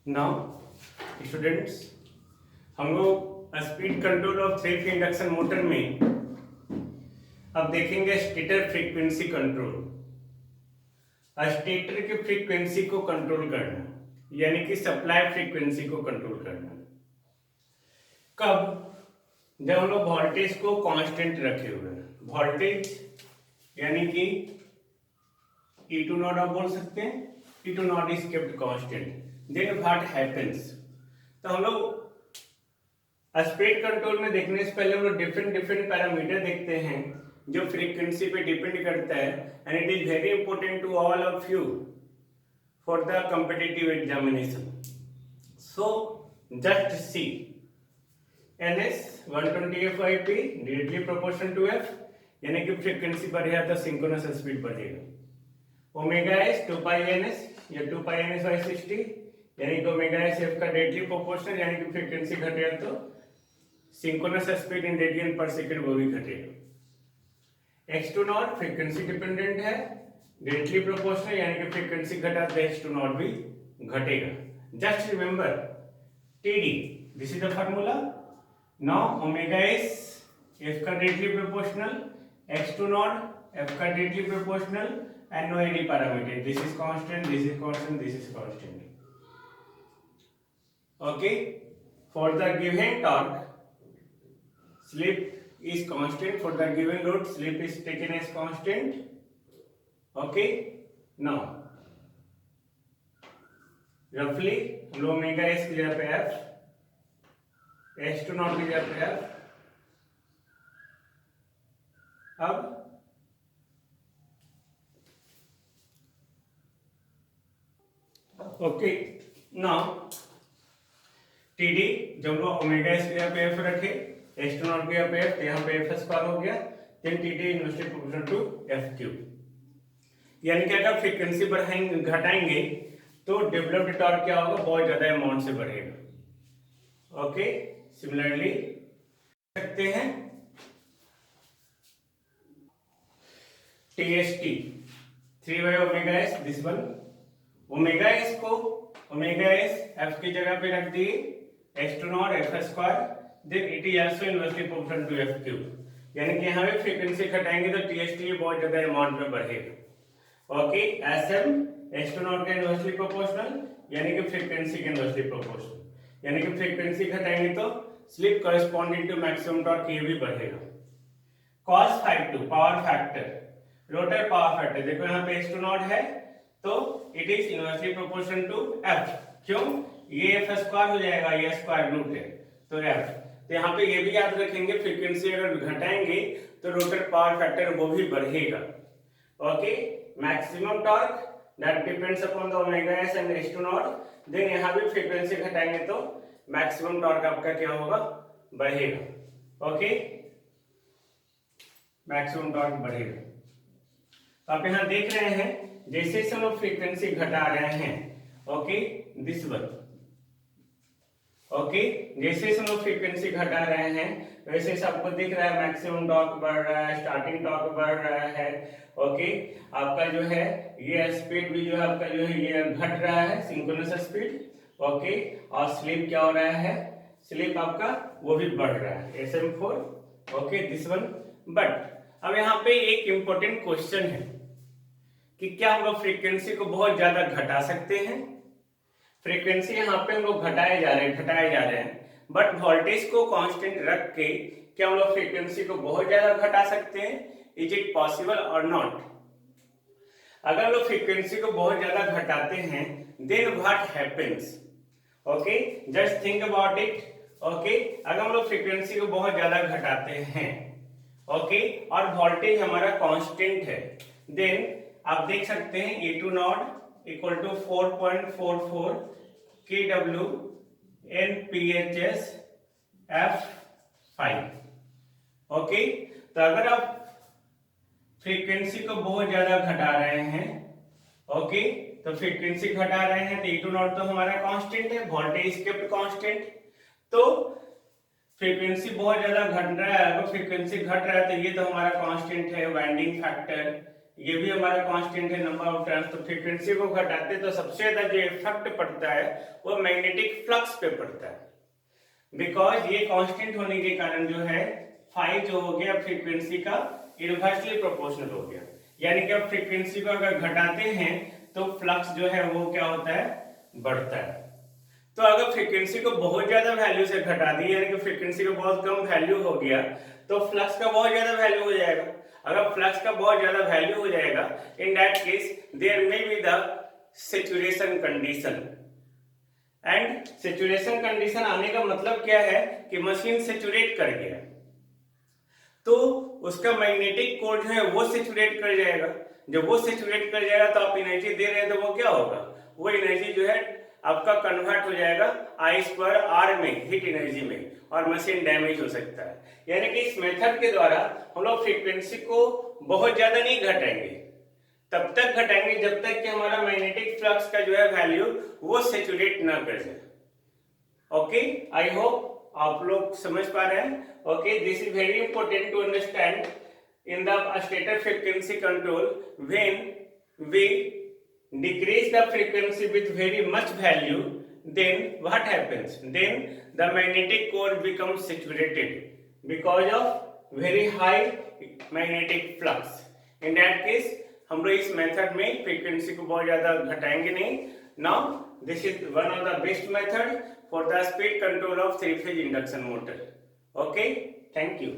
Now students, हम लोग speed control of 3 phase induction motor में अब देखेंगे स्टेटर फ्रीक्वेंसी कंट्रोल। स्टेटर की फ्रीक्वेंसी को कंट्रोल करना, यानी कि सप्लाई फ्रीक्वेंसी को कंट्रोल करना। कब? जब हम लोग वोल्टेज को कांस्टेंट रखे हुए हैं। वोल्टेज यानी कि E2 नॉट आप बोल सकते हैं, E2 nought is kept constant, then what happens. तो हम लोग स्पीड कंट्रोल में देखने से पहले हम लोग डिफरेंट पैरामीटर देखते हैं जो फ्रीक्वेंसी पे डिपेंड करता है, and it is very important to all of you for the competitive examination. So just see NS 120 FIP directly proportional to F, यानी कि फ्रीक्वेंसी बढ़ेगा तो सिंक्रोनस स्पीड बढ़ेगा। ओमेगा S 2 पाई NS या 2 पाई NS बाई 60, यानी कि omega S F का डायरेक्टली प्रोपोर्शनल, यानी कि फ्रीक्वेंसी घटेगा तो synchronous speed in radian per second वो भी घटेगा। X2 नॉट फ्रीक्वेंसी डिपेंडेंट है, डायरेक्टली प्रोपोर्शनल, यानी कि फ्रीक्वेंसी घटा तो X2 नॉट भी घटेगा। Just remember TD, this is the formula. Now omega S F का directly proportional, X2 nought F का directly proportional, and no any parameter. This is constant, this is constant, this is constant. Okay, for the given torque slip is constant, for the given load slip is taken as constant. Okay, now roughly हम लोग omega S की जगह पे F, X2 not की जगह पे F। अब okay, now TD जब हम लोग ओमेगा S की जगह पे F रखे, X2 नॉट की जगह पे F, यहाँ पे F स्क्वायर हो गया, then TD inversely proportional to FQ। यानी कि अगर फ्रीक्वेंसी बढ़ाएंगे घटाएंगे तो डेवलप्ड टॉर्क क्या होगा, बहुत ज्यादा अमाउंट से बढ़ेगा। ओके, सिमिलरली सकते हैं TST 3 by omega S, this one. Omega S को ओमेगा S F की जगह पे रख दिए, X2 nought F square, then it is also inversely proportional to FQ। यानी कि यहाँ पे फ्रीक्वेंसी घटाएंगे तो TST बहुत ज्यादा अमाउंट में बढ़ेगा। ओके, SM X2 नॉट का इनवर्सली प्रोपोर्शनल, यानी कि फ्रीक्वेंसी के इनवर्सली प्रोपोर्शनल, यानी कि फ्रीक्वेंसी घटाएंगे तो slip corresponding to maximum torque ये भी बढ़ेगा। cos ∅2 power factor, rotor power factor, देखो यहाँ पे X2 नॉट है तो it is inversely proportional to F। क्यों? ये F स्क्वायर हो जाएगा, ये स्क्वायर रूट है तो F। तो यहाँ पे ये भी याद रखेंगे, फ्रीक्वेंसी अगर घटाएंगे तो रोटर पावर फैक्टर वो भी बढ़ेगा। Okay, maximum torque that depends upon the omega S and X2 nought, then यहाँ भी फ्रीक्वेंसी घटाएंगे तो मैक्सिमम टॉर्क आपका क्या होगा, बढ़ेगा। ओके, मैक्सिमम टॉर्क बढ़ेगा। तो आप यहाँ देख रहे हैं जैसे हम लोग फ्रीक्वेंसी घटा रहे हैं, ओके दिस वन। ओके, जैसे हम लोग फ्रीक्वेंसी घटा रहे हैं वैसे आपको दिख रहा है मैक्सिमम टॉर्क बढ़ रहा है, स्टार्टिंग टॉर्क बढ़ रहा है। ओके, आपका जो है ये स्पीड भी जो है आपका जो है ये घट रहा है, सिंक्रोनस स्पीड। ओके, और स्लिप क्या हो रहा है, स्लिप आपका वो भी बढ़ रहा है, SM4। Okay, this one. But अब यहाँ पे एक इंपॉर्टेंट क्वेश्चन है कि क्या हम लोग फ्रीक्वेंसी को बहुत ज्यादा घटा सकते हैं? फ्रीक्वेंसी यहाँ पे हम लोग घटाए जा रहे हैं, बट वोल्टेज को कांस्टेंट रख के क्या हम लोग फ्रीक्वेंसी को बहुत ज्यादा घटा सकते हैं? Is it possible or not? अगर हम लोग फ्रीक्वेंसी को बहुत ज्यादा घटाते हैं then what happens? Okay, just think about it. Okay, अगर हम लोग फ्रीक्वेंसी को बहुत ज्यादा घटाते हैं, ओके, और वोल्टेज हमारा कांस्टेंट है, देन आप देख सकते हैं E2 nought equal to 4.44 kW NPHS F5। Okay, तो अगर आप फ्रीक्वेंसी को बहुत ज्यादा घटा रहे हैं, ओके, तो फ्रीक्वेंसी घटा रहे हैं तो E2 नॉट तो हमारा कांस्टेंट है, वोल्टेज केप्ट कांस्टेंट। तो फ्रीक्वेंसी बहुत ज्यादा घट रहा है, अगर फ्रीक्वेंसी घट रहा है तो ये तो हमारा कांस्टेंट है, वाइंडिंग फैक्टर ये भी हमारा कांस्टेंट है नंबर ऑफ टर्न्स। तो फ्रीक्वेंसी को घटाते तो सबसे ज्यादा जो इफेक्ट पड़ता है वो मैग्नेटिक फ्लक्स पे पड़ता है, बिकॉज ये कांस्टेंट होने के कारण जो है फाई जो हो गया फ्रीक्वेंसी का इनवर्सली प्रोपोर्शनल हो गया। यानी कि अब फ्रीक्वेंसी को अगर घटाते हैं तो फ्लक्स जो है वो क्या होता है, बढ़ता है। तो अगर फ्रीक्वेंसी को बहुत ज्यादा वैल्यू से घटा दी, यानी कि फ्रीक्वेंसी का बहुत कम वैल्यू हो गया, तो फ्लक्स का बहुत ज्यादा वैल्यू हो जाएगा। अगर फ्लक्स का बहुत ज्यादा वैल्यू हो जाएगा, in that case there may be the saturation condition. And saturation condition आने का मतलब क्या है कि मशीन सैचुरेट कर गया, तो उसका मैग्नेटिक कोर जो है वो सैचुरेट कर जाएगा। जब वो सैचुरेट कर जाएगा तो आप एनर्जी दे रहे हैं, तो वो क्या होगा, वो एनर्जी जो है आपका कन्वर्ट हो जाएगा I/R में, हीट एनर्जी में, और मशीन डैमेज हो सकता है। यानी कि इस मेथड के द्वारा हम लोग फ्रीक्वेंसी को बहुत ज्यादा नहीं घटाएंगे, तब तक घटाएंगे जब तक कि हमारा मैग्नेटिक फ्लक्स का जो है वैल्यू वो सैचुरेट ना कर जाए। ओके, आई होप आप लोग समझ पा रहे हैं। Okay, this is very important to understand in the stator frequency control. When we decrease the frequency with very much value, then what happens, then the magnetic core becomes saturated because of very high magnetic flux. In that case हम लोग इस method में frequency को बहुत ज्यादा घटाएंगे नहीं। Now this is one of the best method for the speed control of 3-phase induction motor. Okay, thank you.